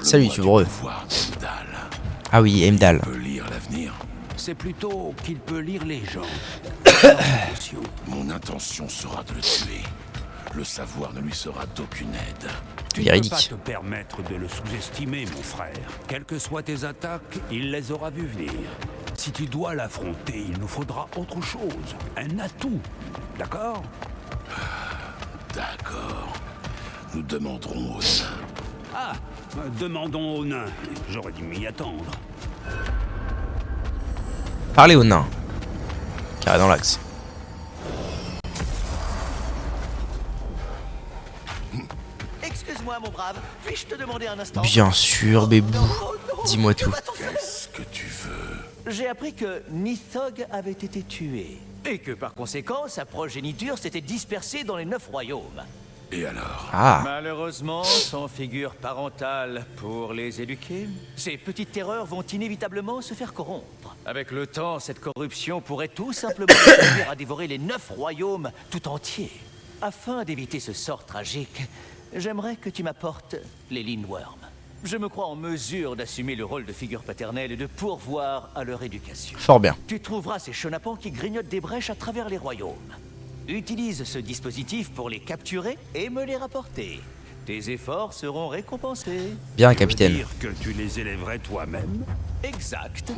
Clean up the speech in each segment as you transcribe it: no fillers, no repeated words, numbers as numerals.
Salut, tu heureux. Ah oui, Heimdall. peut lire l'avenir. C'est plutôt qu'il peut lire les gens. Mon intention sera de le tuer. Le savoir ne lui sera d'aucune aide. Tu ne peux Véridique. pas te permettre de le sous-estimer, mon frère. Quelles que soient tes attaques, il les aura vues venir. Si tu dois l'affronter, il nous faudra autre chose. Un atout. D'accord? D'accord. Nous demanderons aux nains. Ah, demandons aux nains. J'aurais dû m'y attendre. Parlez aux nains. Carré dans l'axe. Excuse-moi, mon brave. Puis-je te demander un instant? Bien sûr, bébou. Non, Dis-moi tu tout. vas t'en faire. Qu'est-ce que tu veux? J'ai appris que Nithog avait été tué. Et que par conséquent, sa progéniture s'était dispersée dans les 9 royaumes. Et alors? Ah, Malheureusement, sans figure parentale pour les éduquer, ces petites terreurs vont inévitablement se faire corrompre. Avec le temps, cette corruption pourrait tout simplement les conduire à dévorer les 9 royaumes tout entiers. Afin d'éviter ce sort tragique, j'aimerais que tu m'apportes les Lindworm. Je me crois en mesure d'assumer le rôle de figure paternelle et de pourvoir à leur éducation. fort bien. Tu trouveras ces chenapans qui grignotent des brèches à travers les royaumes. Utilise ce dispositif pour les capturer et me les rapporter. Tes efforts seront récompensés. Bien, capitaine. Dire que tu les élèverais toi-même? Exact.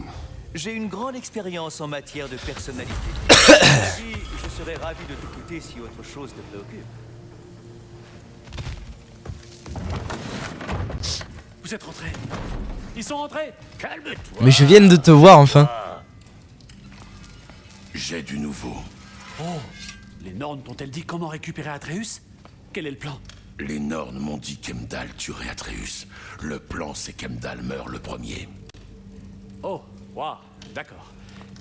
J'ai une grande expérience en matière de personnalité. À mon avis, je serais ravi de t'écouter si autre chose te préoccupe. Vous êtes rentrés. Ils sont rentrés. Calme-toi. Mais je viens de te voir enfin. J'ai du nouveau. Oh, les Nornes t'ont-elles dit comment récupérer Atreus? Quel est le plan? Les Nornes m'ont dit qu'Heimdall tuerait Atreus. Le plan, c'est qu'Heimdall meurt le premier. Oh, waouh, d'accord.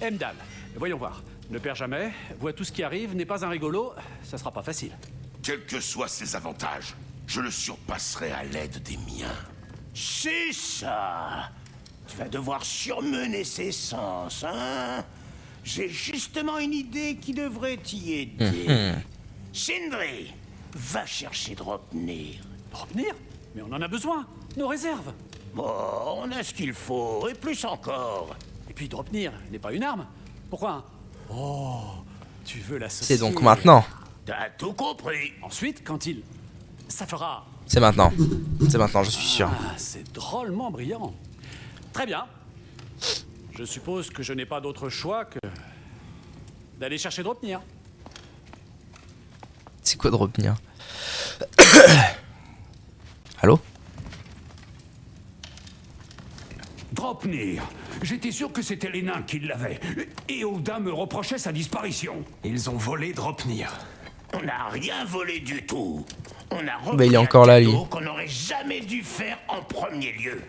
Heimdall, voyons voir. Ne perds jamais, vois tout ce qui arrive, n'est pas un rigolo, ça sera pas facile. Quels que soient ses avantages, je le surpasserai à l'aide des miens. C'est ça. Tu vas devoir surmener ses sens, hein? J'ai justement une idée qui devrait t'y aider. Sindri, va chercher Dropnir. Dropnir? Mais on en a besoin, nos réserves. Bon, on a ce qu'il faut, et plus encore. Et puis Dropnir n'est pas une arme. Pourquoi un... Oh, tu veux l'associer. C'est donc maintenant. T'as tout compris. Ensuite, quand il... Ça fera... C'est maintenant. C'est maintenant, je suis sûr. Ah, c'est drôlement brillant. Très bien. Je suppose que je n'ai pas d'autre choix que d'aller chercher Dropnir. C'est quoi de revenir? Allô? Dropnir. J'étais sûr que c'était les nains qui l'avaient. Et Odin me reprochait sa disparition. Ils ont volé Dropnir. On n'a rien volé du tout. On a repris Bah, il est encore là, lui. qu'on n'aurait jamais dû faire en premier lieu.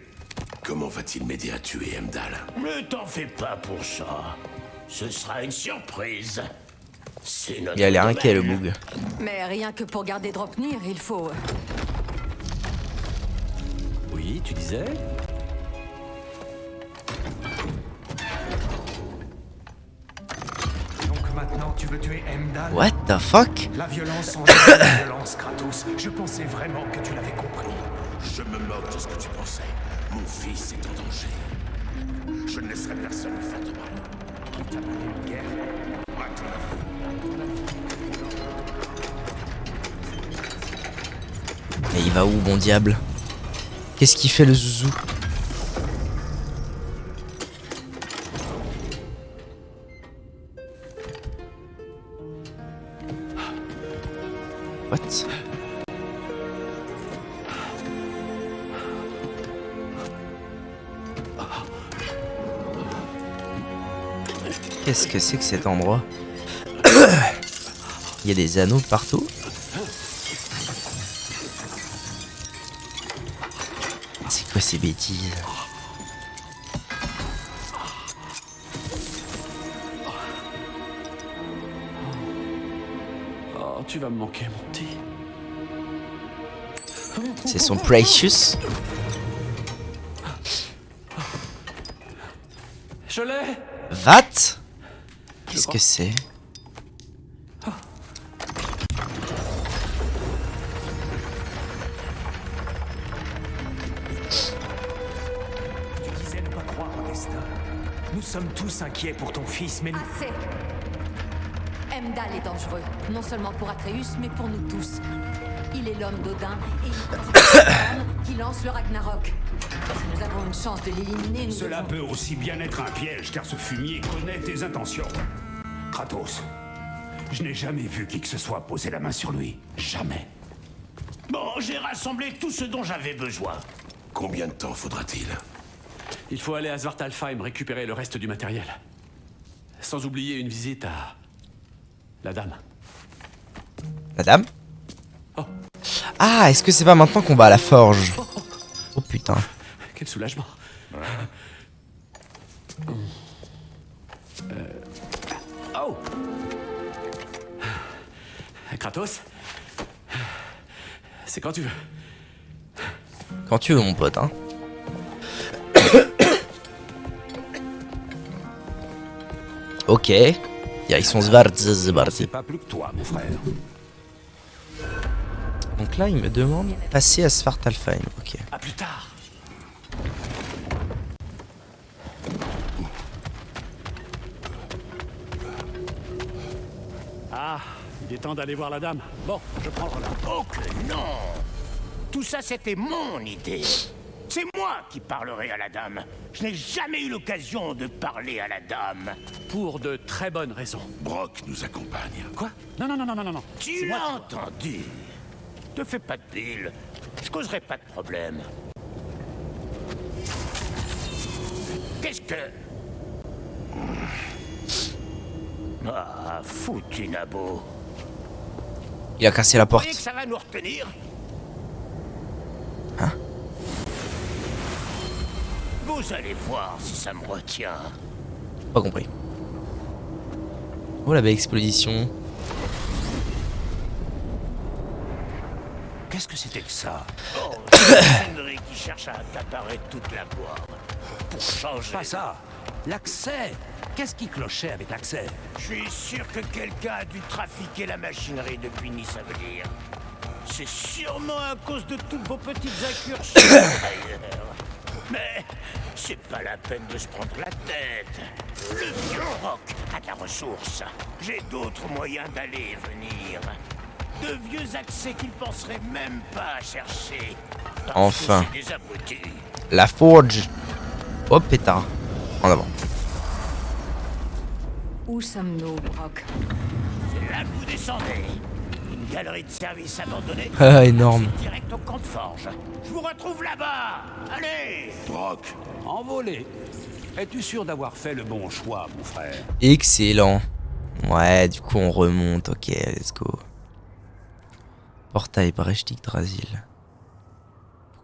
Comment va-t-il m'aider à tuer Heimdall? Ne t'en fais pas pour ça. Ce sera une surprise. C'est notre Il a l'air inquiet, le domaine. boug. Mais rien que pour garder Dropnir, il faut... Oui, tu disais? Donc maintenant, tu veux tuer Heimdall? What the fuck? La violence engendre la violence, Kratos. Je pensais vraiment que tu l'avais compris. Je me moque de ce que tu pensais. Mon fils est en danger. Je ne laisserai personne lui faire de mal. Qui t'a mené une guerre? À ton avis. Mais il va où, bon diable? Qu'est-ce qu'il fait, le zouzou? What? Qu'est-ce que c'est que cet endroit? Il y a des anneaux partout. C'est quoi ces bêtises? Oh, tu vas me manquer, mon petit. C'est son Precious. Je l'ai. Vat? Qu'est-ce que c'est? Nous sommes tous inquiets pour ton fils, mais nous... Assez. Heimdall est dangereux, non seulement pour Atreus, mais pour nous tous. Il est l'homme d'Odin et il porte l'âme qui lance le Ragnarok. Si nous avons une chance de l'éliminer, nous Cela devons... peut aussi bien être un piège, car ce fumier connaît tes intentions. Kratos, je n'ai jamais vu qui que ce soit poser la main sur lui. Jamais. Bon, j'ai rassemblé tout ce dont j'avais besoin. Combien de temps faudra-t-il? Il faut aller à Svartalfheim récupérer le reste du matériel. Sans oublier une visite à... la dame. La dame? Oh. Ah, est-ce que c'est pas maintenant qu'on va à la forge? Oh putain. Quel soulagement. Oh. Kratos, c'est quand tu veux. Quand tu veux, mon pote, hein. Ok. Direction Svartalfheim. C'est pas plus que toi, mon frère. Donc là, il me demande passer à Svartalfheim. Ok. À plus tard. Ah, il est temps d'aller voir la dame. Bon, je prends le relais. Oh que non! Tout ça, c'était mon idée. C'est moi qui parlerai à la dame. Je n'ai jamais eu l'occasion de parler à la dame. Pour de très bonnes raisons. Brock nous accompagne. Quoi? Non, non, non, non, non, non. Tu C'est moi l'as qui- entendu. Ne fais pas de pile. Je causerai pas de problème. Qu'est-ce que... Ah, foutu nabo. Il a cassé la Vous croyez porte. que ça va nous retenir? Hein? Vous allez voir si ça me retient. Pas compris. Oh la belle explosion. Qu'est-ce que c'était que ça? Oh, c'est Henry qui cherche à accaparer toute la gloire. Pour changer. Pas ça. L'accès. Qu'est-ce qui clochait avec l'accès? Je suis sûr que quelqu'un a dû trafiquer la machinerie depuis Nice, ça veut dire. C'est sûrement à cause de toutes vos petites incursions, d'ailleurs. Mais c'est pas la peine de se prendre la tête. Le vieux Brock a de la ressource. J'ai d'autres moyens d'aller et venir. De vieux accès qu'il penserait même pas à chercher. Parce que Enfin. c'est des abrutis. La forge. Oh pétard. En avant. Où sommes-nous, Brock? C'est là que vous descendez. Une galerie de service abandonnée. Ah, énorme. Direct au camp de forge. Je vous retrouve là-bas. Allez. Brock, Envolé. Es-tu sûr d'avoir fait le bon choix, mon frère? Excellent. Ouais, du coup on remonte. Ok, let's go. Portail Brechtig Drasil.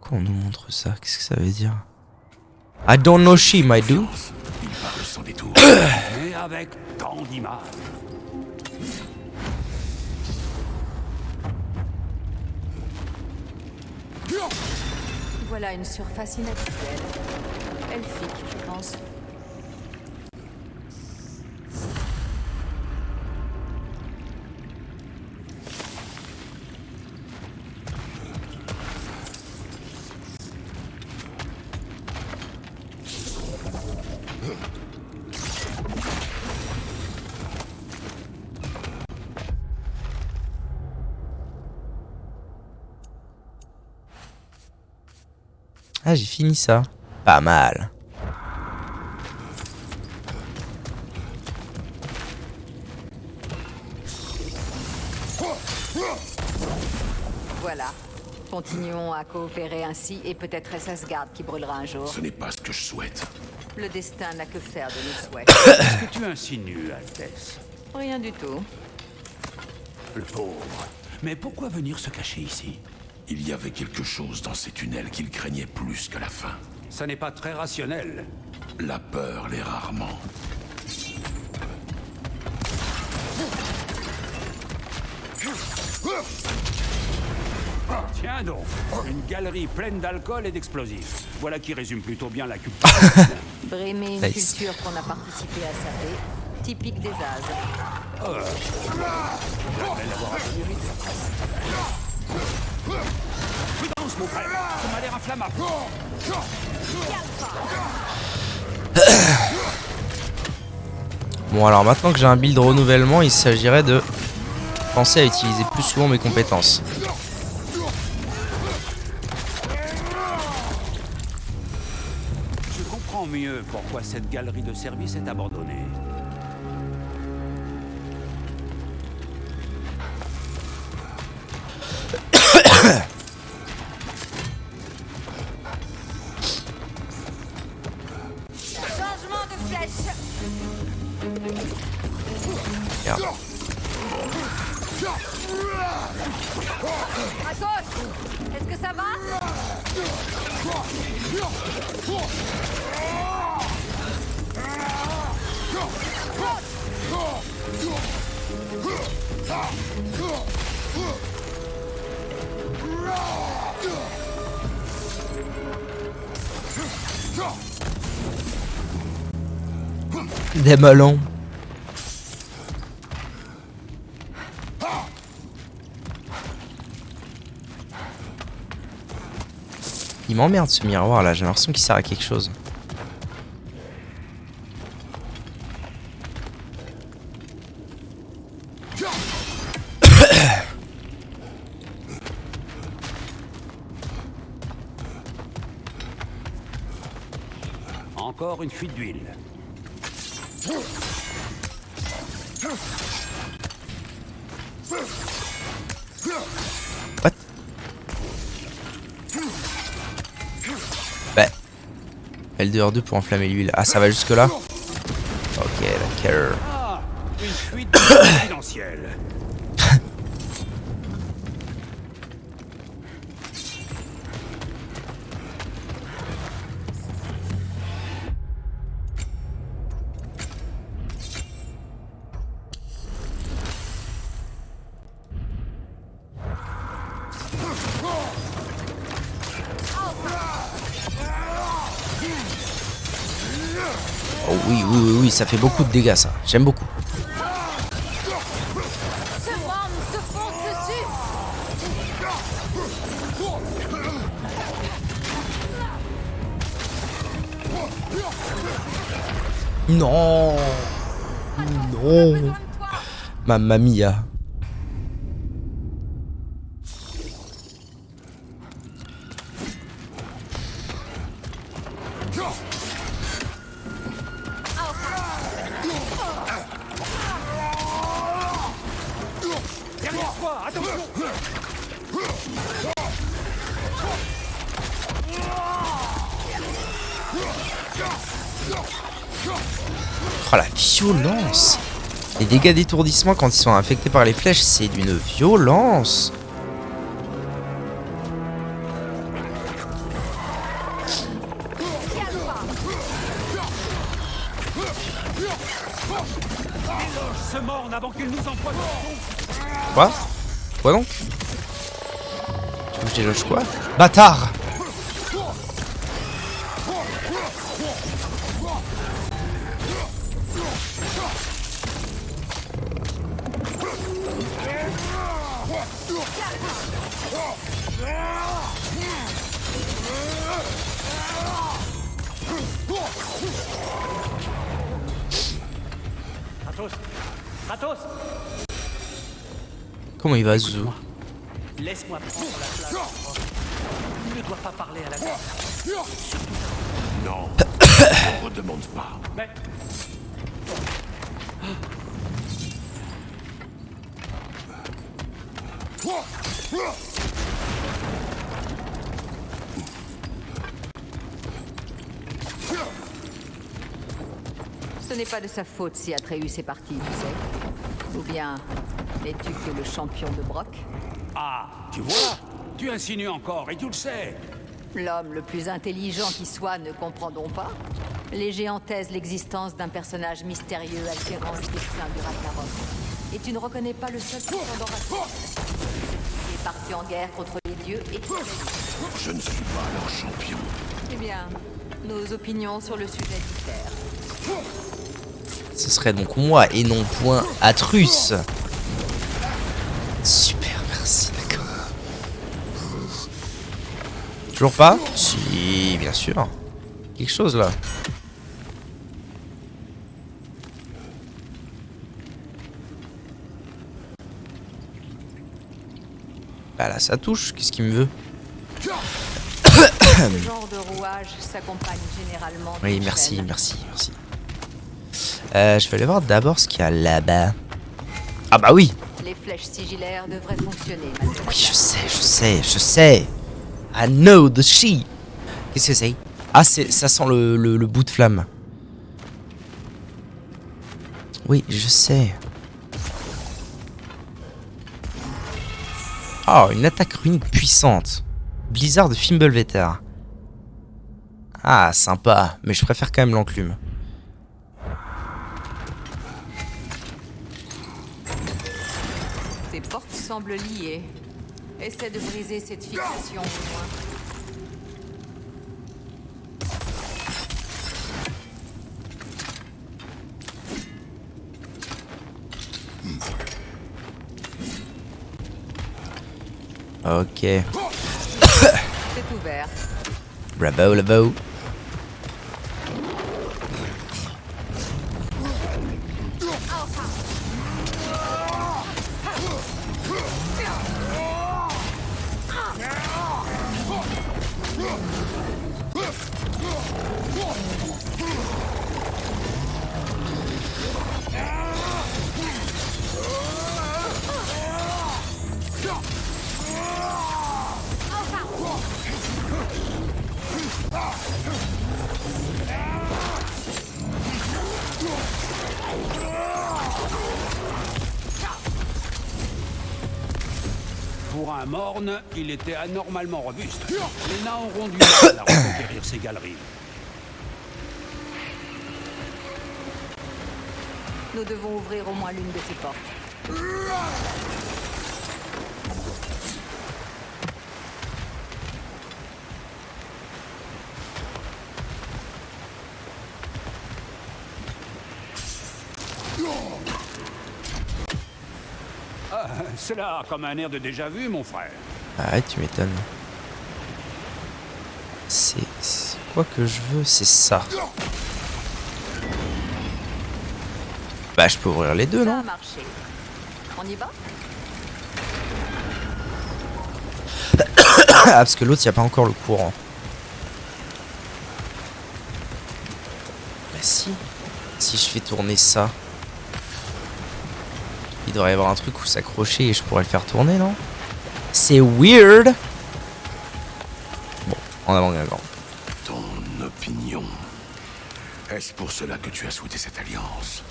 Pourquoi on nous montre ça? Qu'est-ce que ça veut dire? I don't know she, my dude. il parle sans détour. Mais avec tant d'images. Voilà une surface inhabituelle. Elfique, je pense. Ah, j'ai fini ça. Pas mal. Voilà. Continuons à coopérer ainsi et peut-être est-ce Asgard qui brûlera un jour. Ce n'est pas ce que je souhaite. Le destin n'a que faire de nos souhaits. Qu'est-ce que tu insinues, Altesse? Rien du tout. Le pauvre. Mais pourquoi venir se cacher ici? Il y avait quelque chose dans ces tunnels qu'il craignait plus que la faim. Ça n'est pas très rationnel. La peur l'est rarement. Tiens donc, une galerie pleine d'alcool et d'explosifs. Voilà qui résume plutôt bien la culture. Brémer, une Nice. culture qu'on a participé à saper. Typique des As. Prudence, mon frère, ça m'a l'air inflammable. Bon, alors maintenant que j'ai un build renouvellement, il s'agirait de penser à utiliser plus souvent mes compétences. Je comprends mieux pourquoi cette galerie de service est abandonnée. Changement de flèche. Merde. Athos, est-ce que ça va? Des melons. Il m'emmerde ce miroir là, j'ai l'impression qu'il sert à quelque chose. Encore une fuite d'huile. What? Bah. LDR2 pour enflammer l'huile. Ah, ça va jusque là? Ok, d'accord. Ah, une fuite confidentielle. Oh oui, oui, oui, oui, ça fait beaucoup de dégâts ça. J'aime beaucoup. Ce worm se fonce dessus. Non. Non. Mamma mia. Derrière toi, attention. Oh la violence. Les dégâts d'étourdissement quand ils sont infectés par les flèches, c'est d'une violence. Ce morne avant qu'il nous empoisonne. Quoi? Quoi donc? Tu veux que je déloge quoi? Bâtard! Athos, Athos, Comment il va Zou? laisse-moi prendre la place. Tu ne dois pas parler à la guerre. Non, ne redemande pas. Mais Ce n'est pas de sa faute si Atreus est parti, tu sais. Ou bien, n'es-tu que le champion de Brock? Ah, tu vois, tu insinues encore et tu le sais. L'homme le plus intelligent qui soit ne comprend donc pas? Les géants taisent l'existence d'un personnage mystérieux altérant le destin du Ragnarok. Et tu ne reconnais pas le seul prétendant raciste qui est parti en guerre contre les dieux et qui a gagné. Je ne suis pas leur champion. Eh bien, nos opinions sur le sujet diffèrent. Ce serait donc moi et non point Atreus. Super, merci, d'accord. Toujours pas? Si, bien sûr. Quelque chose là. Bah là, ça touche. Qu'est-ce qu'il me veut? Ce genre de rouage s'accompagne généralement. Oui, d'une merci, chaîne. merci, merci. Je vais aller voir d'abord ce qu'il y a là-bas. Ah bah oui. Les flèches sigillaires devraient fonctionner. Oui, je sais. I know the she. Qu'est-ce que c'est? Ah, ça sent le bout de flamme. Oui, je sais. Oh, une attaque runique puissante. Blizzard de Fimbulveter. Ah, sympa. Mais je préfère quand même l'enclume. Ces portes semblent liées. Essaie de briser cette fixation au moins. Ok. C'est ouvert. Bravo, bravo. Pour un morne, il était anormalement robuste. Les nains auront du mal à reconquérir ces galeries. Nous devons ouvrir au moins l'une de ces portes. Cela a comme un air de déjà-vu, mon frère. Ah ouais, tu m'étonnes. C'est quoi que je veux? C'est ça. Bah, je peux ouvrir les deux, Ça a non? marché. On y va? Ah, parce que l'autre, il n'y a pas encore le courant. Bah si. Si je fais tourner ça. Il devrait y avoir un truc où s'accrocher et je pourrais le faire tourner, non? C'est weird. Bon, en avant, Guingamp. Ton opinion. Est-ce pour cela que tu as souhaité cette alliance?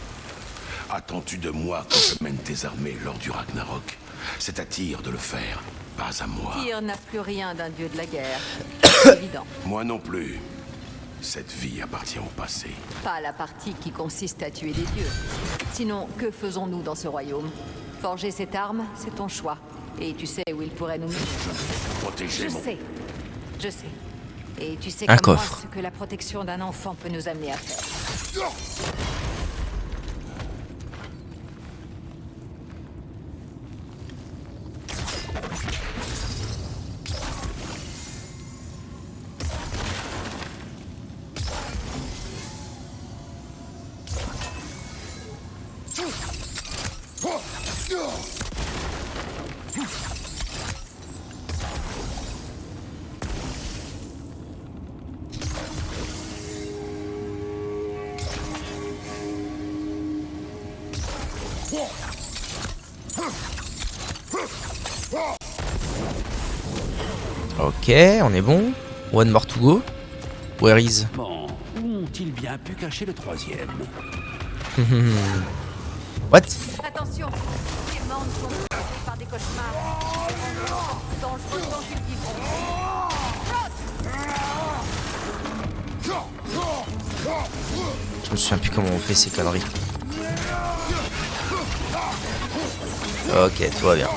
Attends-tu de moi que je mène tes armées lors du Ragnarok? C'est à Tyr de le faire, pas à moi. Tyr n'a plus rien d'un dieu de la guerre. C'est évident. Moi non plus. Cette vie appartient au passé. Pas la partie qui consiste à tuer des dieux. Sinon, que faisons-nous dans ce royaume? Forger cette arme, c'est ton choix. Et tu sais où il pourrait nous mener. Protéger Je mon... sais. Je sais. Et tu sais Un comme moi coffre. ce que la protection d'un enfant peut nous amener à faire. Ok, on est bon. One more to go. Where is? Bon, où ont-ils bien pu cacher le troisième? What? Attention, ces membres sont touchés par des cauchemars. Dangereux tant qu'ils vivront. Je me souviens plus comment on fait ces conneries. Ok, tout va bien.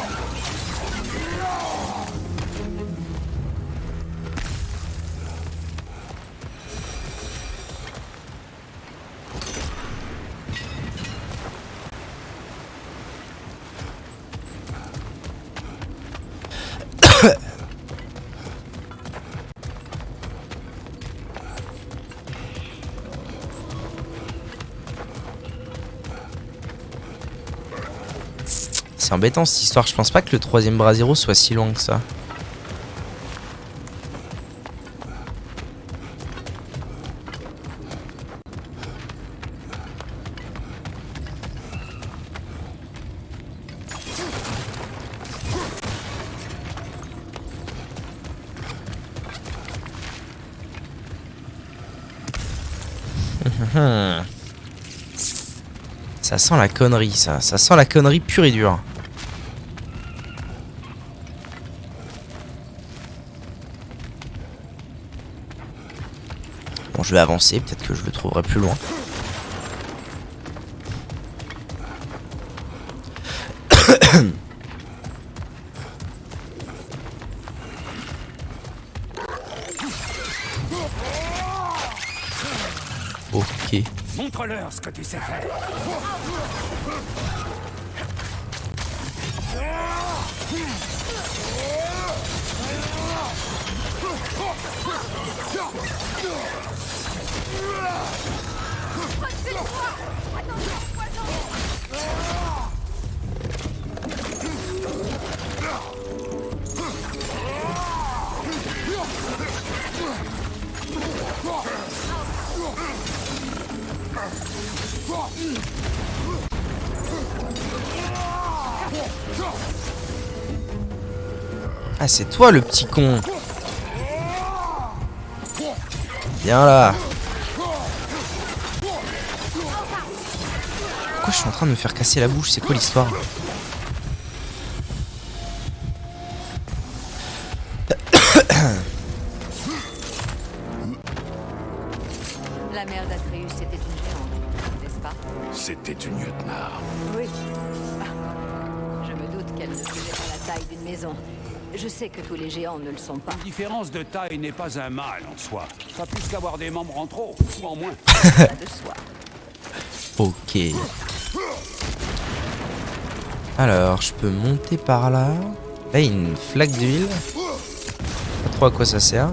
C'est embêtant cette histoire, je pense pas que le 3ème Brasero soit si loin que ça. Ça sent la connerie, ça sent la connerie pure et dure. Bon, je vais avancer, peut-être que je le trouverai plus loin. Ok. Montre-leur ce que tu sais faire. Ah, c'est toi le petit con. Viens là. Pourquoi je suis en train de me faire casser la bouche? C'est quoi l'histoire? La mère d'Atreus était une géante, n'est-ce pas? C'était une Jötnar. Oui. Je me doute qu'elle ne faisait pas la taille d'une maison. Je sais que tous les géants ne le sont pas. Une différence de taille n'est pas un mal en soi. Pas plus qu'avoir des membres en trop ou en moins. Ça de soi. Ok. Alors, je peux monter par là. Là, il y a une flaque d'huile. Pas trop à quoi ça sert.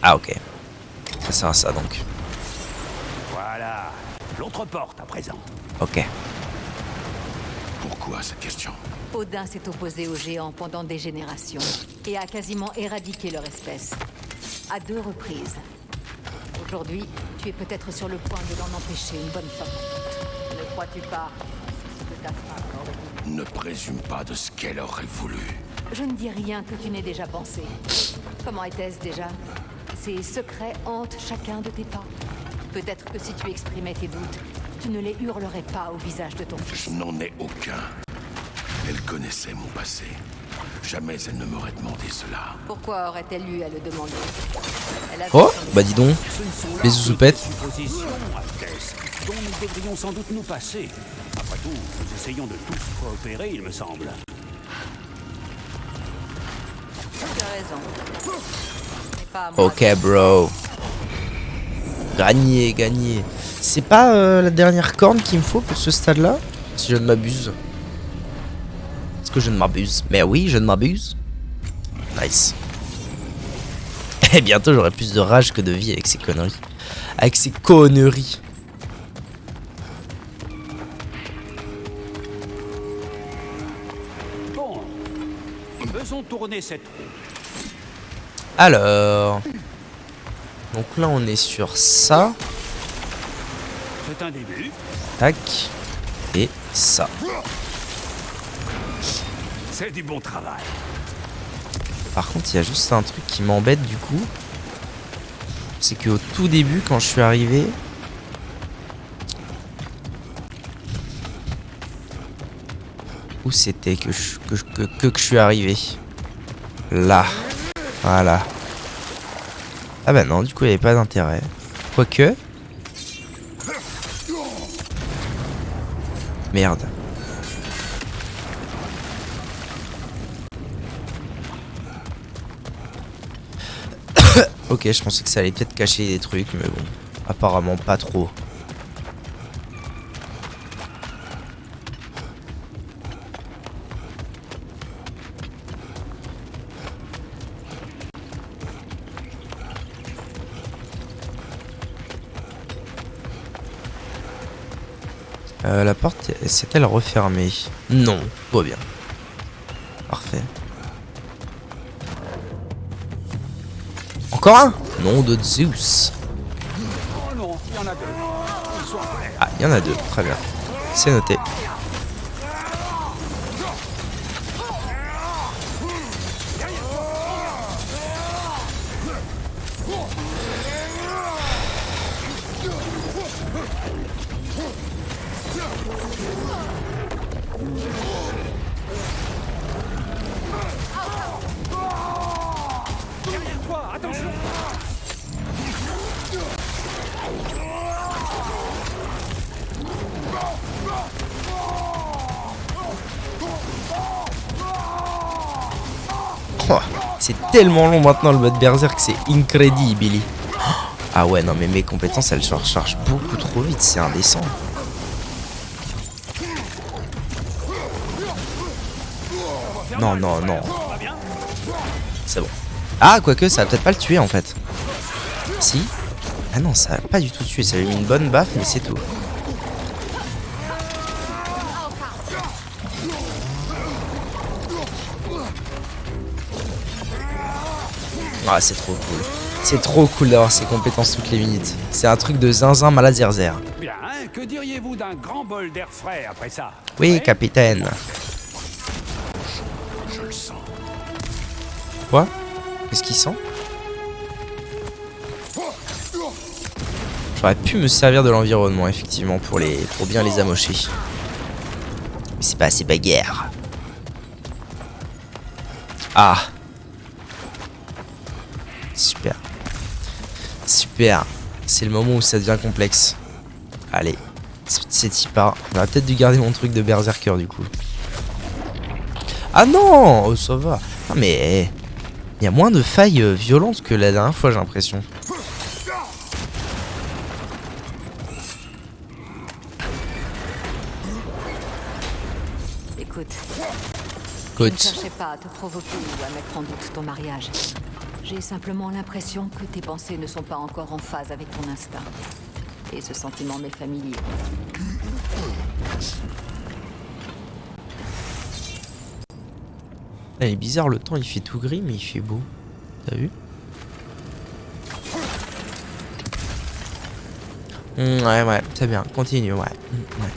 Ah ok. Ça sert à ça donc. Voilà. L'autre porte à présent. Ok. Pourquoi cette question? Odin s'est opposé aux géants pendant des générations et a quasiment éradiqué leur espèce. À 2 reprises. Aujourd'hui, tu es peut-être sur le point de l'en empêcher une bonne fois. Ne crois-tu pas que ta femme aurait voulu? Ne présume pas de ce qu'elle aurait voulu. Je ne dis rien que tu n'aies déjà pensé. Comment était-ce déjà? Ces secrets hantent chacun de tes pas. Peut-être que si tu exprimais tes doutes, tu ne les hurlerais pas au visage de ton fils. Je n'en ai aucun. Elle connaissait mon passé. Jamais elle ne m'aurait demandé cela. Pourquoi aurait-elle eu à le demander? Elle avait Oh, son- bah dis donc. Ce ne sont là Les que zouzoupettes. des suppositions, Altesse, dont nous devrions sans doute nous passer. Après tout, nous essayons de tous coopérer, il me semble. Tu as raison. Ce n'est pas à moi Ok bro. Gagné, gagné. C'est pas la dernière corne qu'il me faut pour ce stade là? Si je ne m'abuse. Est-ce que je ne m'abuse? Mais oui, je ne m'abuse. Nice. Et bientôt j'aurai plus de rage que de vie avec ces conneries. Avec ces conneries. Bon, faisons tourner cette roue. Alors. Donc là on est sur ça. C'est un début. Tac. Et ça. C'est du bon travail. Par contre, il y a juste un truc qui m'embête du coup. C'est qu'au tout début, quand je suis arrivé... Où c'était que je suis arrivé? Là. Voilà. Ah bah non, du coup, il n'y avait pas d'intérêt. Quoique... Merde. Ok, je pensais que ça allait peut-être cacher des trucs, mais bon, apparemment pas trop. La porte s'est-elle refermée? Non, tout va bien. Parfait. Encore un? Nom de Zeus. Oh non, il y en a deux. Ils sont en colère. Ah, il y en a deux, très bien. C'est noté. Derrière toi, attention. Oh, c'est tellement long maintenant le mode berserk, c'est incredible. Ah ouais, non mais mes compétences elles se rechargent beaucoup trop vite, c'est indécent. Non, non, non. C'est bon. Ah, quoique ça va peut-être pas le tuer en fait. Si. Ah non, ça va pas du tout tuer, ça lui a mis une bonne baffe, mais c'est tout. Ah, c'est trop cool. C'est trop cool d'avoir ces compétences toutes les minutes. C'est un truc de zinzin malade zerzer. Bien, hein, que diriez-vous d'un grand bol d'air frais après ça? Oui, Ouais. capitaine. Je le sens. Quoi? Qu'est-ce qu'il sent? J'aurais pu me servir de l'environnement, effectivement, pour bien les amocher. Mais c'est pas assez bagarre. Ah. Super. Super. C'est le moment où ça devient complexe. Allez. C'est y part. On aurait peut-être dû garder mon truc de berserker, du coup. Ah non! Oh, ça va. Non, mais... il y a moins de failles violentes que la dernière fois, j'ai l'impression. Écoute, je ne Écoute. cherchais pas à te provoquer ou à mettre en doute ton mariage. J'ai simplement l'impression que tes pensées ne sont pas encore en phase avec ton instinct. Et ce sentiment m'est familier. Ah, il est bizarre, le temps il fait tout gris, mais il fait beau. T'as vu? Ouais, ouais, c'est bien, continue, ouais. Ouais.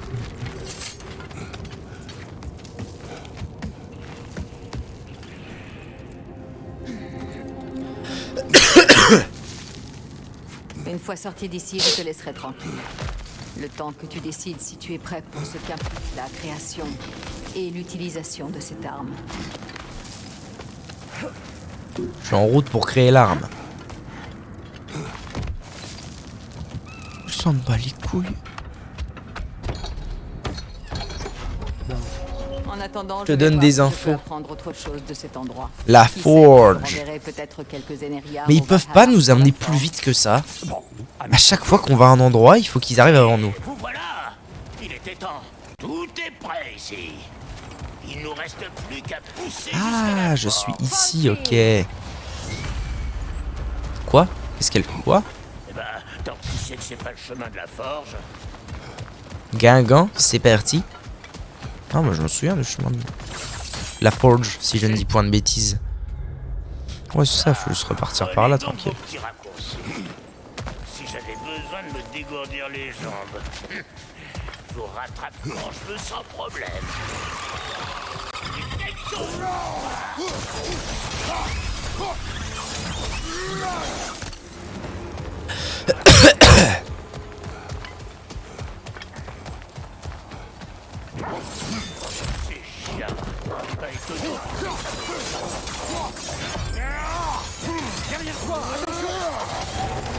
Une fois sorti d'ici, je te laisserai tranquille. Le temps que tu décides si tu es prêt pour ce qu'implique la création et l'utilisation de cette arme. Je suis en route pour créer l'arme. Je s'en bats les couilles. En attendant, Je te vais donne voir des si je peux infos. apprendre autre chose de cet endroit. La Qui sait, forge. je renverrai peut-être quelques énergiards Mais ils au peuvent Valhalla pas nous pour amener la plus forge. vite que ça. Bon, À chaque fois qu'on va à un endroit, il faut qu'ils arrivent avant nous. Vous voilà. Il était temps. Tout est prêt ici. Il nous reste plus qu'à pousser jusqu'à Ah, la je suis porte. ici, ok. Quoi? Qu'est-ce qu'elle fait? Quoi? Eh ben, tant que tu sais que c'est pas le chemin de la forge. Guingamp, c'est parti. Ah, moi je me souviens du chemin de la forge, si je ne dis point de bêtises. Ouais, c'est ça, faut juste repartir par là, Prenez donc tranquille. vos petits raccourcis. Si j'avais besoin de me dégourdir les jambes, je vous rattrape quand je veux sans problème. C'est chiant. Pas étonnant. Derrière toi, attention.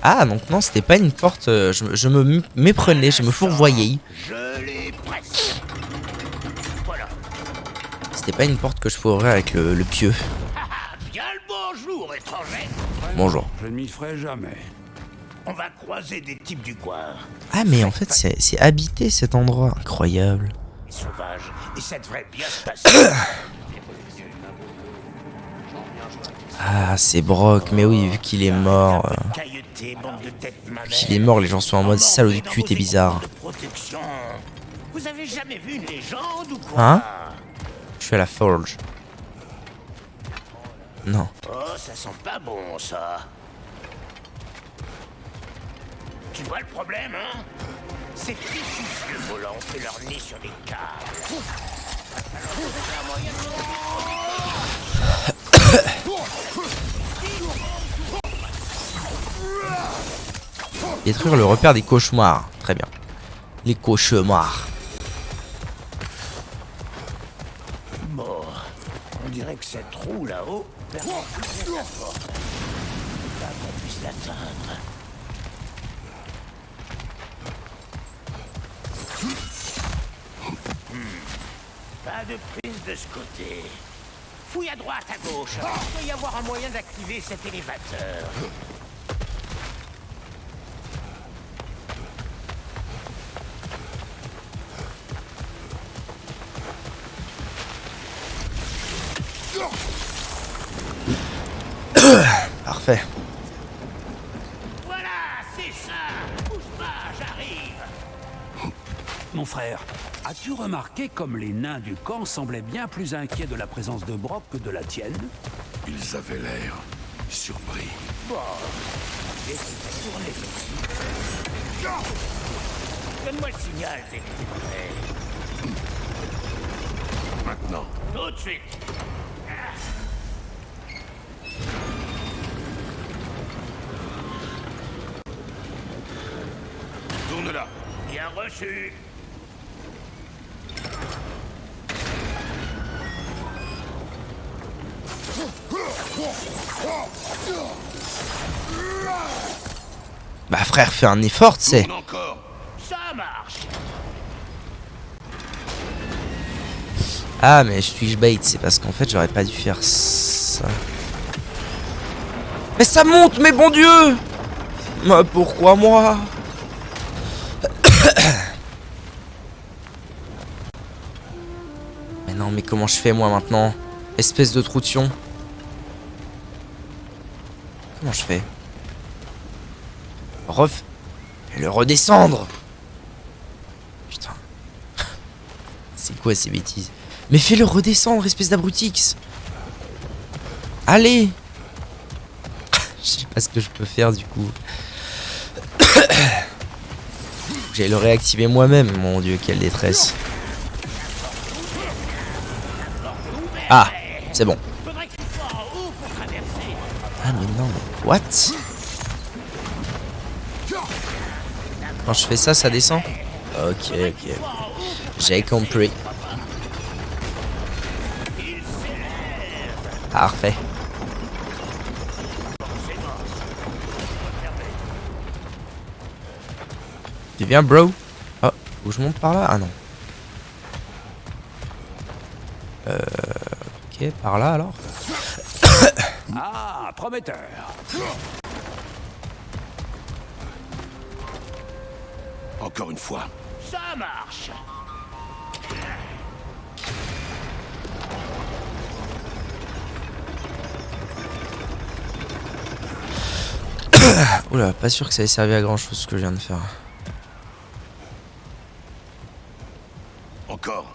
Ah, donc non, c'était pas une porte. Je me méprenais, je me fourvoyais. Je l'ai presque. Voilà. C'était pas une porte que je pourrais ouvrir avec le pieu. Bien le bonjour, étranger. Bonjour. Je ne m'y ferai jamais. On va croiser des types du coin. Ah, mais en fait, c'est habité cet endroit. Incroyable. Sauvages. Et ça devrait bien se passer. Ah, c'est Brock. Mais oui, vu qu'il est mort. Cailleté, bande de têtes ma Vu qu'il est mort, les gens sont en mode salaud du cul, t'es bizarre. Vous avez jamais vu une légende ou quoi? Hein? Je suis à la forge. Non. Oh, ça sent pas bon, ça. Tu vois le problème, hein? Ces fichus vieux volants ont fait leur nez sur des câbles. Détruire le repère des cauchemars. Très bien. Les cauchemars. Bon, on dirait que cette roue là-haut permet plus la porte. Pas qu'on puisse l'atteindre. Pas de prise de ce côté. Fouille à droite, à gauche. Il doit y avoir un moyen d'activer cet élévateur. Parfait. Voilà, c'est ça. Bouge pas, j'arrive. Mon frère, as-tu remarqué comme les nains du camp semblaient bien plus inquiets de la présence de Brock que de la tienne? Ils avaient l'air surpris. Bon, j'ai tourné ici. Donne-moi le signal dès que t'es prêt. Maintenant, Tout de suite. tourne là. Bien reçu. Bah frère, fais un effort, tu sais. Tourne encore. Ça marche. Ah, mais je suis bait, c'est parce qu'en fait, j'aurais pas dû faire ça. Mais ça monte, mais bon Dieu! Mais pourquoi moi? Mais non, mais comment je fais moi maintenant? Espèce de trou de fion. Comment je fais? Fais-le redescendre! Putain. C'est quoi ces bêtises? Mais fais-le redescendre, espèce d'abrutix! Allez! Je sais pas ce que je peux faire du coup. J'allais le réactiver moi-même, mon dieu, quelle détresse. Ah, c'est bon. Faudrait que tu sois en haut pour traverser. Ah mais non, mais what? Quand je fais ça, ça descend? Ok, ok. J'ai compris. Parfait. Tu viens, bro? Oh, où je monte par là? Ah non. Ok, par là alors. Ah, prometteur. Encore une fois. Ça marche. Oula, pas sûr que ça ait servi à grand chose ce que je viens de faire. Encore.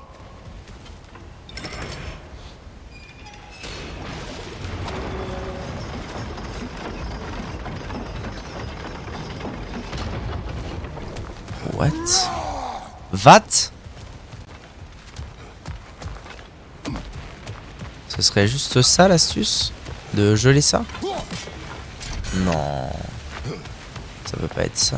What? Vat? Ce serait juste ça l'astuce? De geler ça? Non. Ça peut pas être ça.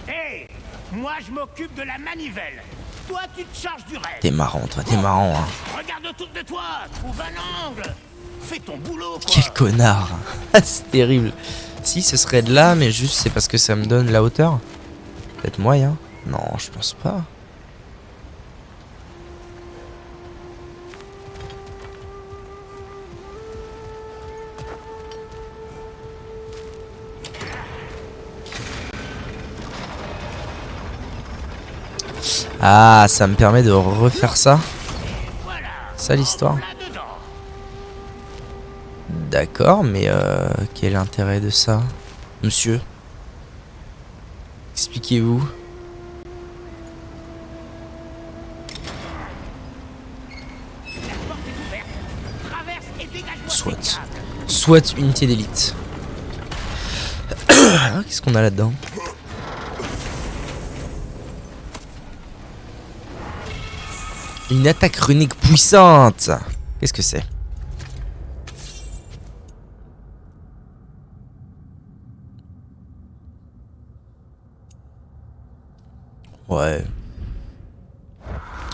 Hé, moi je m'occupe de la manivelle. Toi tu te charges du reste. T'es marrant, toi, t'es marrant, hein. Regarde autour de toi, trouve un angle. Fais ton boulot, quoi. Quel connard. C'est terrible. Si, ce serait de là, mais juste c'est parce que ça me donne la hauteur. Peut-être moyen. Non, je pense pas. Ah, ça me permet de refaire ça. Ça l'histoire. Là-dedans. D'accord, mais quel est l'intérêt de ça, monsieur? Expliquez-vous. La porte est ouverte. Traverse et dégage-moi. Soit. Soit unité d'élite. Ah, qu'est-ce qu'on a là-dedans? Une attaque runique puissante. Qu'est-ce que c'est? Ouais.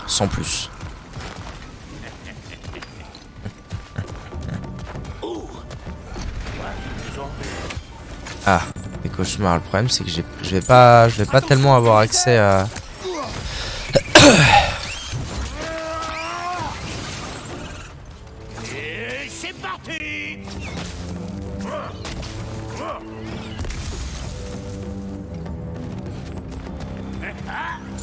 Sans plus. Ah, des cauchemars. Le problème c'est que je vais pas tellement avoir accès à... Et c'est parti.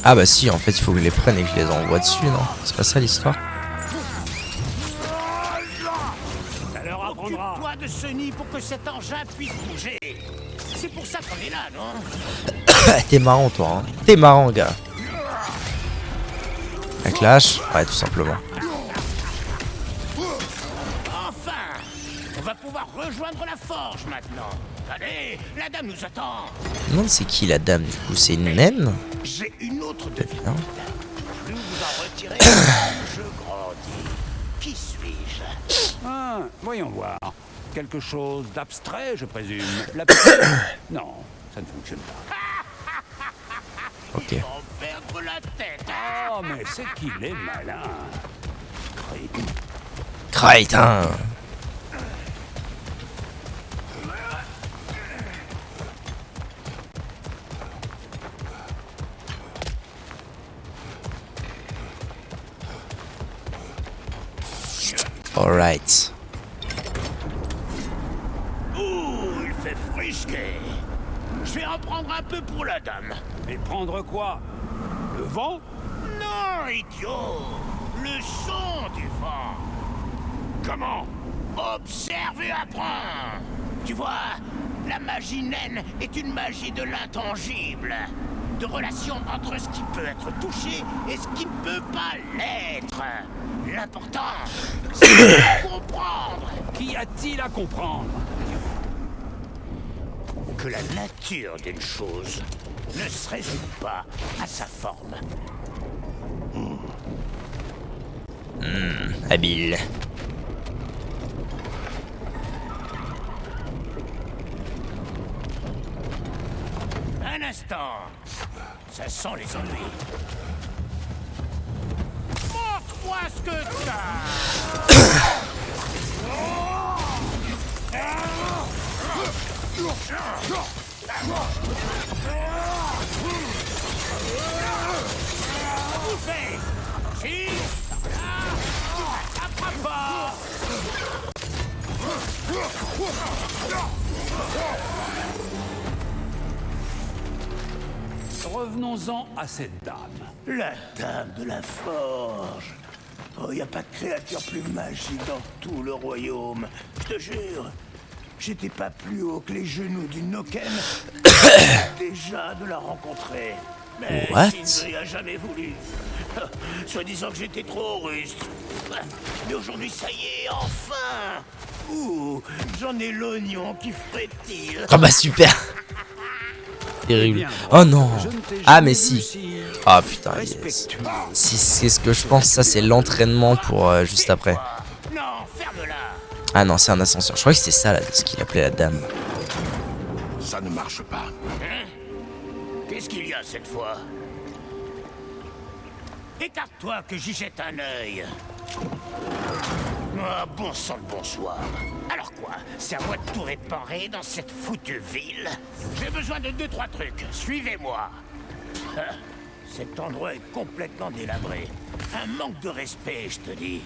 Ah bah si, en fait il faut que je les prenne et que je les envoie dessus, non? C'est pas ça l'histoire? Ça leur apprendra. Occupe-toi de ce nid pour que cet engin puisse bouger. C'est pour ça qu'on est là, non? T'es marrant toi, hein. T'es marrant gars. La clash? Ouais, tout simplement. Enfin, on va pouvoir rejoindre la forge maintenant. Allez, la dame nous attend. Je me demande c'est qui la dame du coup? C'est une naine? J'ai une autre devinette. Non. Plus vous en retirez, je grandis. Qui suis-je? Ah, voyons voir. Quelque chose d'abstrait, je présume. Non, ça ne fonctionne pas. Ok. On perdre la tête. Hein? Oh, mais c'est qu'il est malin. Crétin. Crétin. Alright. Ouh, il fait frisquer. Je vais en prendre un peu pour la dame. Et prendre quoi? Le vent? Non, idiot. Le son du vent. Comment? Observe et apprends. Tu vois, la magie naine est une magie de l'intangible. De relation entre ce qui peut être touché et ce qui ne peut pas l'être. L'important, c'est de comprendre Qu'y a-t-il à comprendre? que la nature d'une chose ne se résume pas à sa forme. Habile. Un instant. Ça sent les ennuis. Montre-moi ce que t'as. Bouffez. Si. Ça frappe pas. Revenons-en à cette dame. La dame de la forge. Oh, y a pas de créature plus magique dans tout le royaume. Je te jure, j'étais pas plus haut que les genoux d'une Noken. Déjà de la rencontrer. Mais What? Sindri a jamais voulu. Soit disant que j'étais trop rustre. Mais aujourd'hui, ça y est, enfin. Ouh, j'en ai l'oignon qui frétille. Ah bah super. Terrible. Oh non. Ah mais si. Ah putain, yes. Si c'est ce que je pense, ça c'est l'entraînement pour juste après. Non, ferme-la. Ah non, c'est un ascenseur. Je crois que c'était ça là, ce qu'il appelait la dame. Ça ne marche pas. Hein? Qu'est-ce qu'il y a cette fois? Écarte-toi que j'y jette un œil. Ah, bon sang de bonsoir. Alors quoi? C'est à moi de tout réparer dans cette foutue ville? J'ai besoin de 2-3 trucs. Suivez-moi. Ah, cet endroit est complètement délabré. Un manque de respect, je te dis.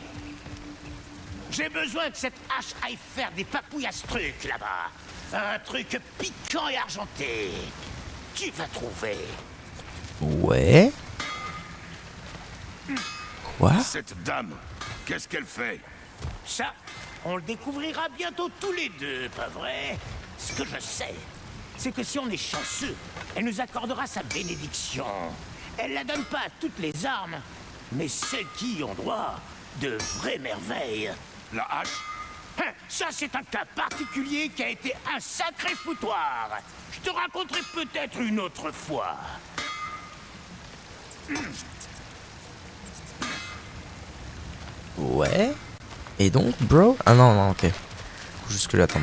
J'ai besoin que cette hache aille faire des papouilles à ce truc là-bas. Un truc piquant et argenté. Tu vas trouver. Ouais. Quoi? Cette dame, qu'est-ce qu'elle fait? Ça, on le découvrira bientôt tous les deux, pas vrai? Ce que je sais, c'est que si on est chanceux, elle nous accordera sa bénédiction. Elle la donne pas à toutes les armes, mais celles qui y ont droit, de vraies merveilles. La hache? Hein, ça, c'est un cas particulier qui a été un sacré foutoir. Je te raconterai peut-être une autre fois. Ouais. Et donc, bro? Ah non, non, ok. Juste que j'attends.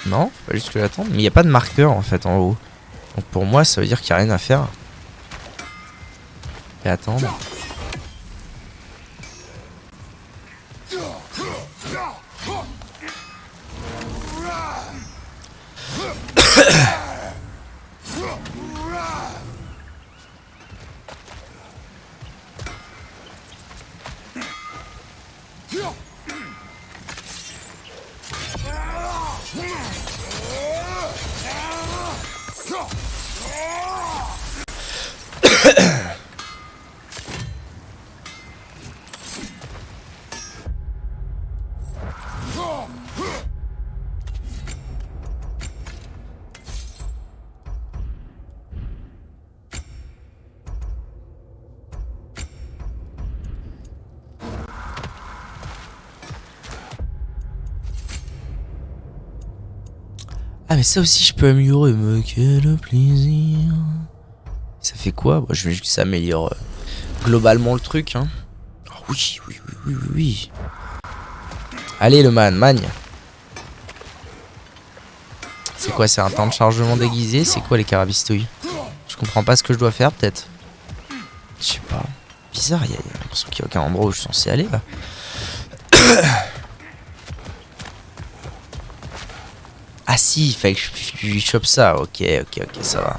Non, pas juste que j'attends. Mais il n'y a pas de marqueur en fait en haut. Donc pour moi, ça veut dire qu'il n'y a rien à faire. Et attendre. Ah mais ça aussi je peux améliorer, mais quel plaisir. Ça fait quoi? Bah, je veux juste que ça améliore globalement le truc hein. Oh, oui, oui, oui, oui, oui. Allez le magne. C'est quoi, c'est un temps de chargement déguisé? C'est quoi les carabistouilles? Je comprends pas ce que je dois faire peut-être. Je sais pas. Bizarre, il y a l'impression qu'il y a aucun endroit où je suis censé aller là. Ah si, il fallait que je lui chope ça. Ok, ça va.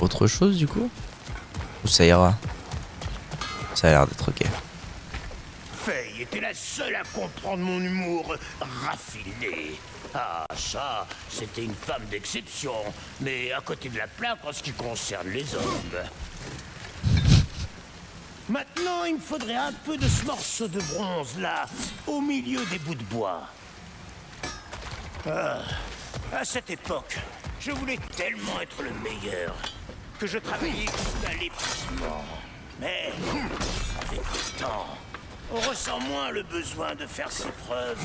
Autre chose du coup? Ou ça ira? Ça a l'air d'être ok. Faye était la seule à comprendre mon humour raffiné. Ah, ça, c'était une femme d'exception, mais à côté de la plaque en ce qui concerne les hommes. Maintenant, il me faudrait un peu de ce morceau de bronze, là, au milieu des bouts de bois. Ah, à cette époque, je voulais tellement être le meilleur que je travaillais jusqu'à l'épuisement. Mais, avec le temps, on ressent moins le besoin de faire ses preuves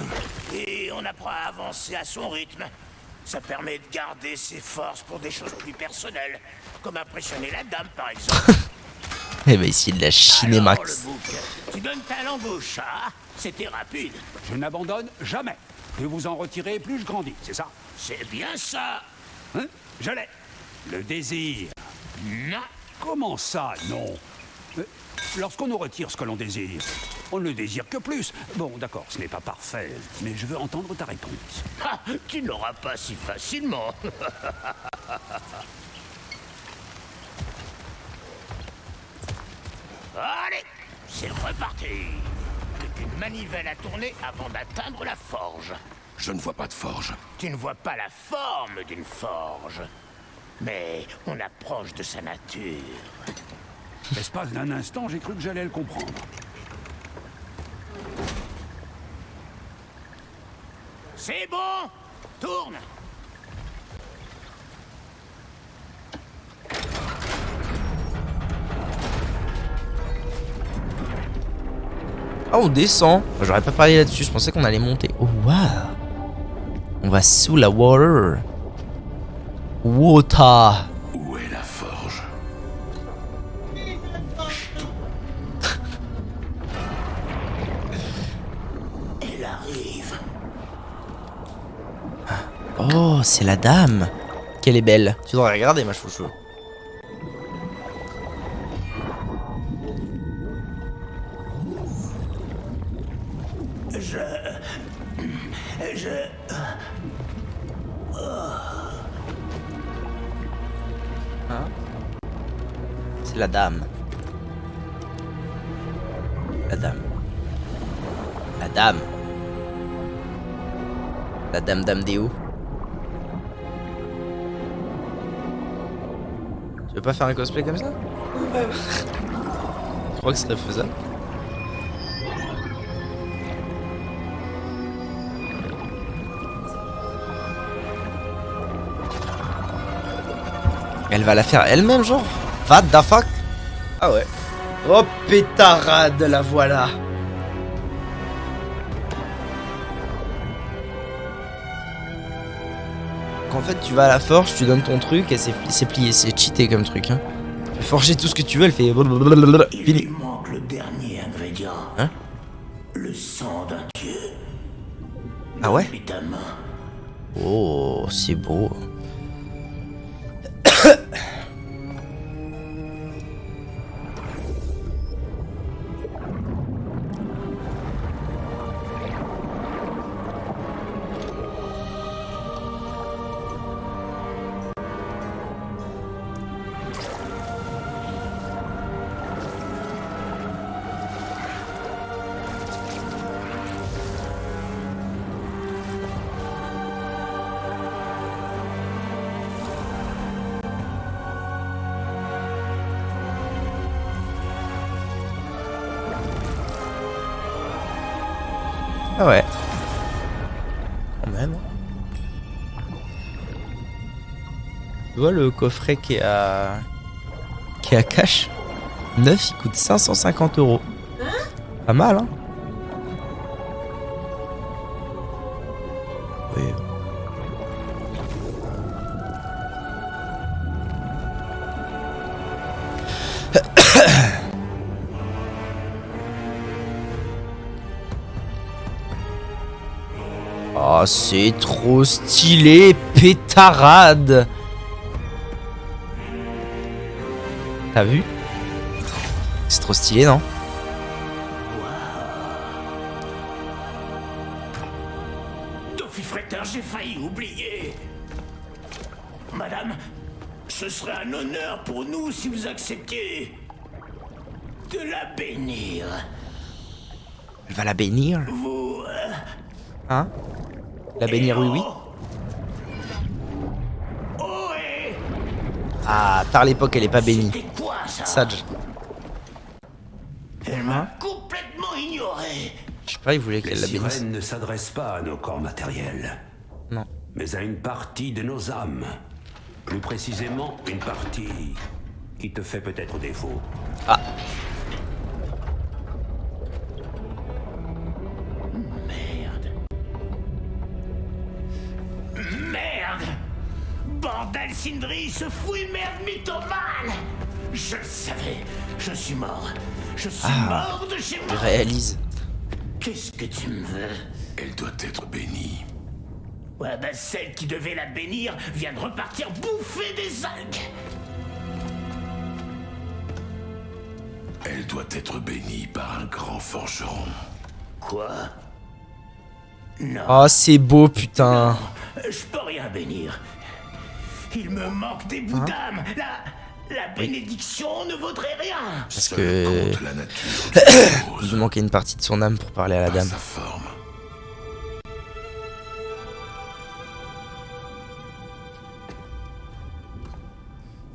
et on apprend à avancer à son rythme. Ça permet de garder ses forces pour des choses plus personnelles, comme impressionner la dame par exemple. Eh ben ici de la cinémax. Alors, le bouc, tu donnes ta langue au chat, c'était rapide. Je n'abandonne jamais. Plus vous en retirez, plus je grandis, c'est ça? C'est bien ça. Hein? Je l'ai. Le désir. Non. Comment ça, non? Lorsqu'on nous retire ce que l'on désire, on ne désire que plus. Bon, d'accord, ce n'est pas parfait, mais je veux entendre ta réponse. Ah, tu n'auras pas si facilement. Allez, c'est reparti. Plus qu'une manivelle à tourner avant d'atteindre la forge. Je ne vois pas de forge. Tu ne vois pas la forme d'une forge, mais on approche de sa nature. L'espace d'un instant, j'ai cru que j'allais le comprendre. C'est bon. Tourne. Ah, on descend. J'aurais pas parlé là-dessus, je pensais qu'on allait monter. Oh, waouh. On va sous la water. Water. Où est la forge? Elle arrive. Oh, c'est la dame. Qu'elle est belle. Tu devrais regarder, ma chouchou. Hein? C'est la dame. La dame. La dame. La dame des hauts. Tu veux pas faire un cosplay comme ça? Je crois que ce serait faisable. Elle va la faire elle-même, genre? What the fuck? Ah ouais. Oh pétarade, la voilà. En fait, tu vas à la forge, tu donnes ton truc et c'est plié, c'est cheaté comme truc. Hein. Tu peux forger tout ce que tu veux, elle fait. Il lui manque le dernier ingrédient. Hein? Le sang d'un dieu. Ah ouais? Et ta main. Oh, c'est beau. Ah ouais. Quand même. Tu vois le coffret qui est à cash. Neuf, il coûte 550 €. Pas mal, hein? Oui. Oh, c'est trop stylé, pétarade. T'as vu? C'est trop stylé, non? Toffee Fretter, j'ai failli oublier. Madame, ce serait un honneur pour nous si vous acceptiez de la bénir. Elle va la bénir? Vous... Hein? La bénir, oui, oui. Oh, et... Ah, par l'époque, elle est pas bénie. C'était quoi, ça? Sage. Elle m'a complètement ignoré. Je sais pas, il voulait Les qu'elle la bénisse. sirènes ne s'adressent pas à nos corps matériels, Non. mais à une partie de nos âmes. Plus précisément, une partie qui te fait peut-être défaut. Ah. Merde! Bordel, Sindri, ce fouille merde mythomane! Je le savais, je suis mort. Je suis mort de chez Je moi. réalise. Qu'est-ce que tu me veux? Elle doit être bénie. Ouais, ben celle qui devait la bénir vient de repartir bouffer des algues. Elle doit être bénie par un grand forgeron. Quoi? Non, Oh, c'est beau, putain. je peux rien bénir. Il me manque des bouts d'âme. La bénédiction ne vaudrait rien. Parce Seul que compte la nature de il lui manquait une partie de son âme pour parler à la pas dame. sa forme.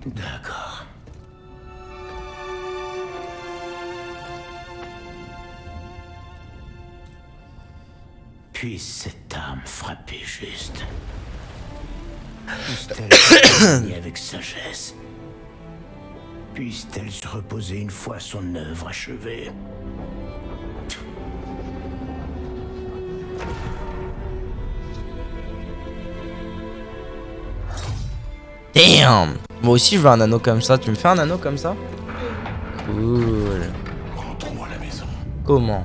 D'accord. Puisse cette arme frapper juste. Puisse-t-elle manier avec sagesse. Puisse-t-elle se reposer une fois son œuvre achevée. Damn. Moi aussi je veux un anneau comme ça. Tu me fais un anneau comme ça? Cool. Rentrons à la maison. Comment?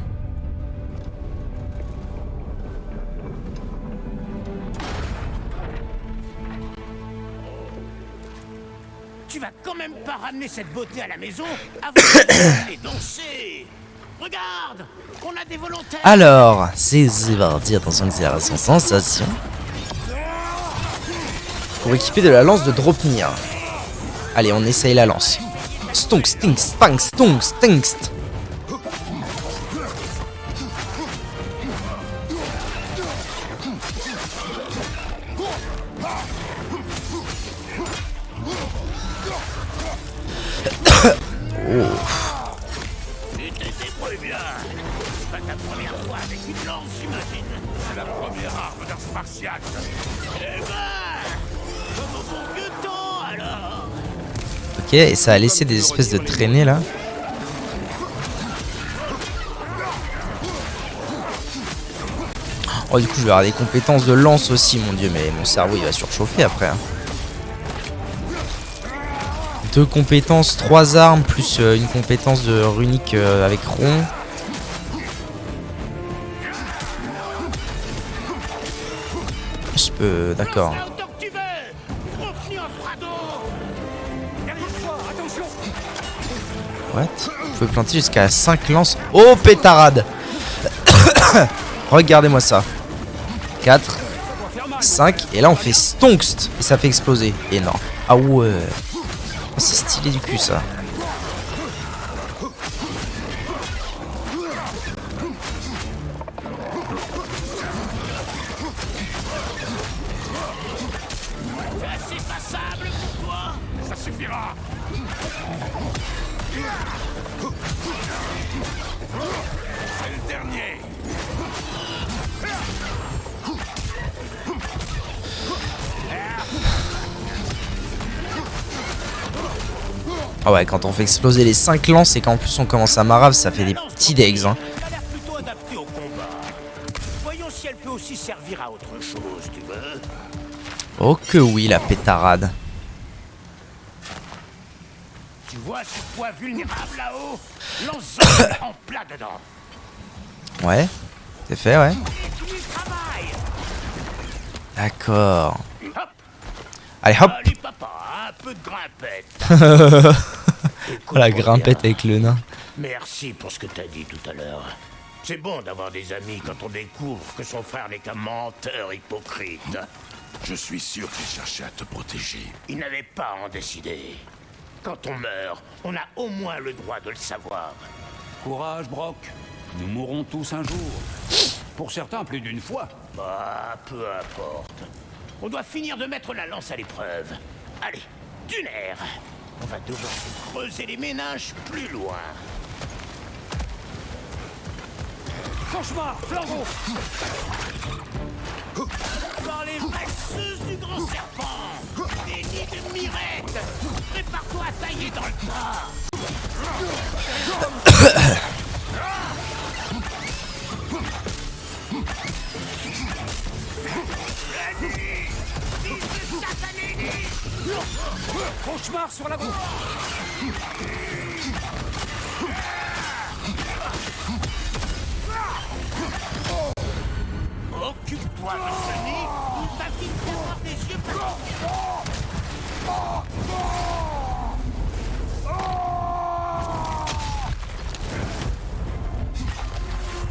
Tu vas quand même pas ramener cette beauté à la maison avant de danser. Regarde, on a des volontaires. Alors, c'est parti. Attention, accélération sensation. Pour équiper de la lance de Dropnir. Allez, on essaye la lance. Stunk, stink, spang, stunk, stinkst. Tu te débrouilles bien. C'est pas ta première fois avec une lance, j'imagine. C'est la première arme d'un Spartiate. Eh ben, comme au bon vieux temps, alors. Ok, et ça a laissé des espèces de traînées là. Oh, du coup, je vais avoir des compétences de lance aussi, mon dieu, mais mon cerveau il va surchauffer après. Hein. 2 compétences, 3 armes, plus une compétence de runique avec rond. Je peux, d'accord. Autant que tu veux. Continue en frado. Derrière toi, attention. What? Vous pouvez planter jusqu'à 5 lances. Oh, pétarade. Regardez-moi ça. 4, 5, et là on fait stonkst, et ça fait exploser. Et non. Ah ouais. Oh, c'est stylé du cul ça. C'est passable pour toi. Ça suffira. C'est le dernier. Ah ouais, quand on fait exploser les 5 lances et qu'en plus on commence à marave, ça fait des petits dégâts. Hein. Elle a l'air plutôt adaptée au combat. Voyons si elle peut aussi servir à autre chose, tu veux. Oh que oui, la pétarade. Tu vois ce poids vulnérable là-haut? Lance-en en plat dedans. Ouais, c'est fait, ouais. Et tu travailles. D'accord. Hop. Allez, hop. Allez, papa, un peu de grimpette. Oh, la grimpette avec le nain. Merci pour ce que t'as dit tout à l'heure. C'est bon d'avoir des amis quand on découvre que son frère n'est qu'un menteur hypocrite. Je suis sûr qu'il cherchait à te protéger. Il n'avait pas à en décider. Quand on meurt, on a au moins le droit de le savoir. Courage, Brock. Nous mourrons tous un jour. Pour certains, plus d'une fois. Bah, peu importe. On doit finir de mettre la lance à l'épreuve. Allez, du nerf. On va devoir se creuser les méninges plus loin. Cauchemar, flambeau. Par les vexeuses du grand serpent. Des nids de mirettes. Prépare-toi à tailler dans le tas. Cauchemar sur la gauche. Occupe-toi de ce nid, ou ta fille peut avoir des yeux partout.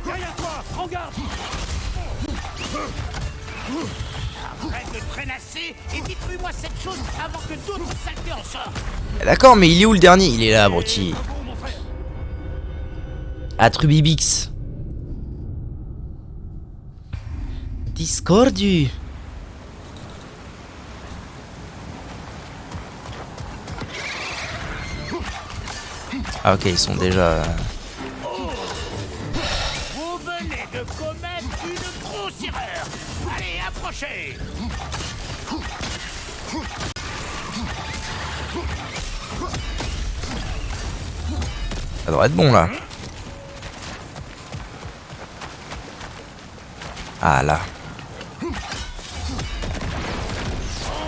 Derrière toi, prends garde. Arrête de traînasser et détruis-moi cette chose avant que d'autres saletés en sortent. D'accord, mais il est où le dernier? Il est là, abruti. Atrubibix. Discordu. Ah ok, ils sont déjà... Vous venez de commettre une grossièreté. Ça devrait être bon là. Ah là.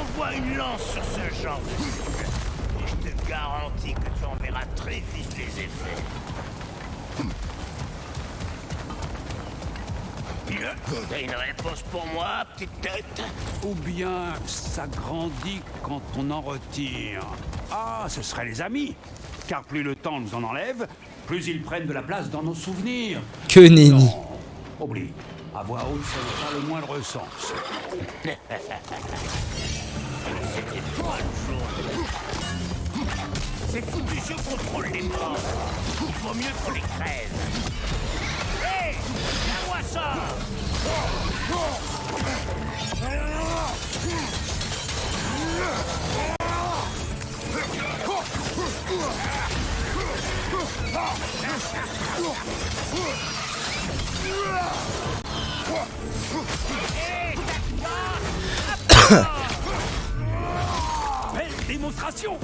Envoie une lance sur ce genre de cible. Et je te garantis que tu en verras très vite les effets. T'as une réponse pour moi, petite tête? Ou bien ça grandit quand on en retire. Ah, ce seraient les amis. Car plus le temps nous en enlève, plus ils prennent de la place dans nos souvenirs. Que nenni. Non, oublie. À voix haute, ça n'a pas le moindre sens. C'est foutu, je contrôle les morts. Il vaut mieux qu'on les crève. Hé, moi ça. Belle démonstration!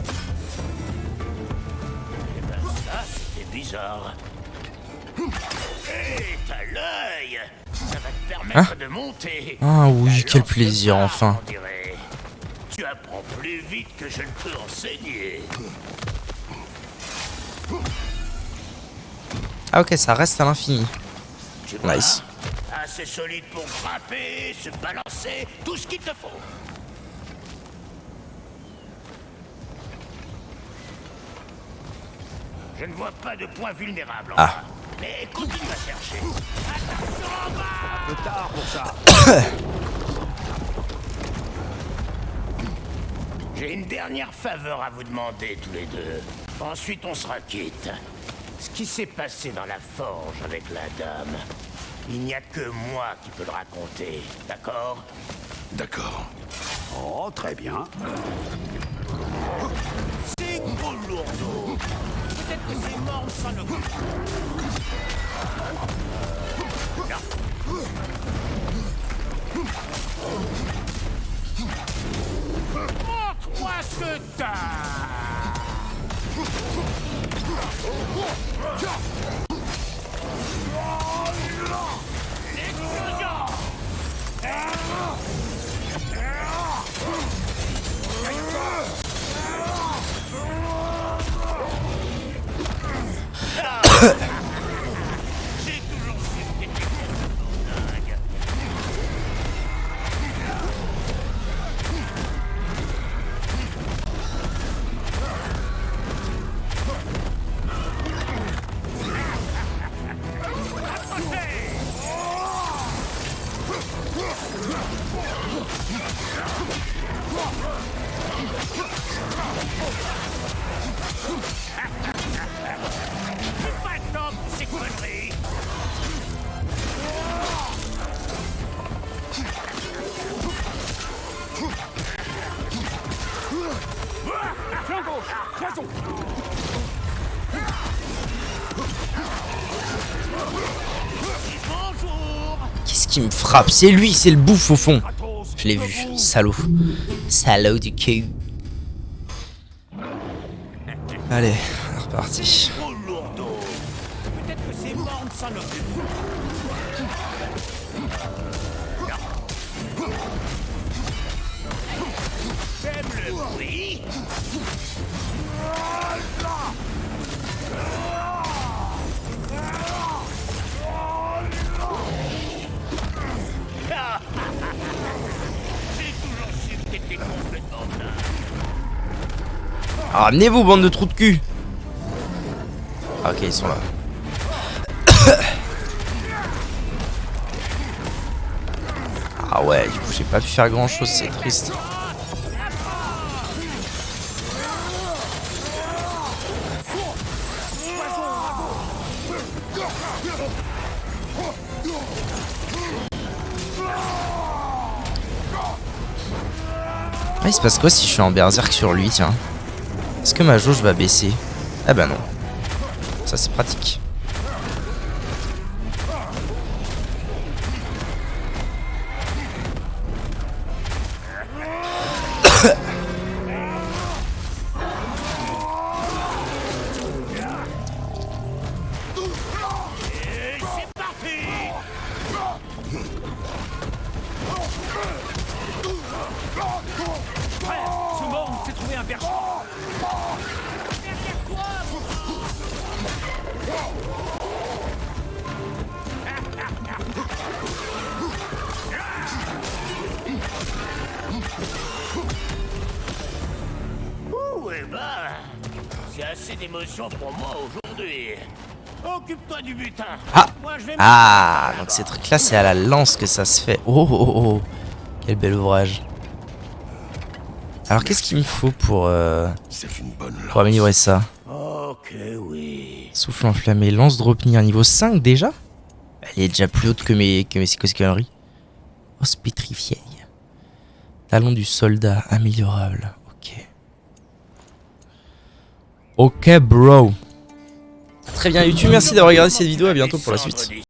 Ça, c'était bizarre. Hé, t'as l'œil. Ça va te permettre de monter. Ah oui, La quel lance de plaisir, barre, enfin. on dirait. Tu apprends plus vite que je ne peux enseigner. Ah ok, ça reste à l'infini. Tu vois, Nice. assez solide pour frapper, se balancer, tout ce qu'il te faut. Je ne vois pas de point vulnérable en Ah. bas. Mais continue à chercher. Attention en bas! Peu tard pour ça. J'ai une dernière faveur à vous demander tous les deux. Ensuite, on sera quitte. Ce qui s'est passé dans la forge avec la dame, il n'y a que moi qui peux le raconter, d'accord? D'accord. Oh, très bien. C'est gros lourdeau. Peut-être que ces morts s'en occupent. Montre-moi ce que t'as. Explosion. J'ai toujours su que t'étais complètement dingue. C'est pas le temps pour ces conneries. Flanc gauche, poison. Bonjour. Qu'est-ce qui me frappe? C'est lui, c'est le bouffe au fond. Athos, Je l'ai vu, salaud. Salaud du cul. Allez, on est reparti. Gros lourdeau. Peut-être que ces morts s'en occupent. J'aime le bruit. J'ai toujours su que t'étais complètement dingue. Ramenez-vous, bande de trous de cul. Ah, ok, ils sont là. Ah ouais, du coup j'ai pas pu faire grand chose, c'est triste. Ah, il se passe quoi si je suis en berserk sur lui, tiens? Est-ce que ma jauge va baisser? Ah bah non. Ça c'est pratique. trouver un perso. Ouh, eh ben, c'est assez d'émotion pour moi aujourd'hui. Occupe-toi du butin. Ah. Moi, je vais Ah, donc ces trucs là c'est à la lance que ça se fait. Oh oh oh, quel bel ouvrage. Alors qu'est-ce qu'il me faut pour C'est une bonne lance. améliorer ça? Ok, oui. Souffle enflammé, lance Dropnir niveau 5 déjà? Elle est déjà plus haute que mes conneries. Os pétrifié. Talon du soldat, améliorable. Ok. Ok bro. Très bien YouTube, merci d'avoir regardé cette vidéo, à bientôt pour la suite.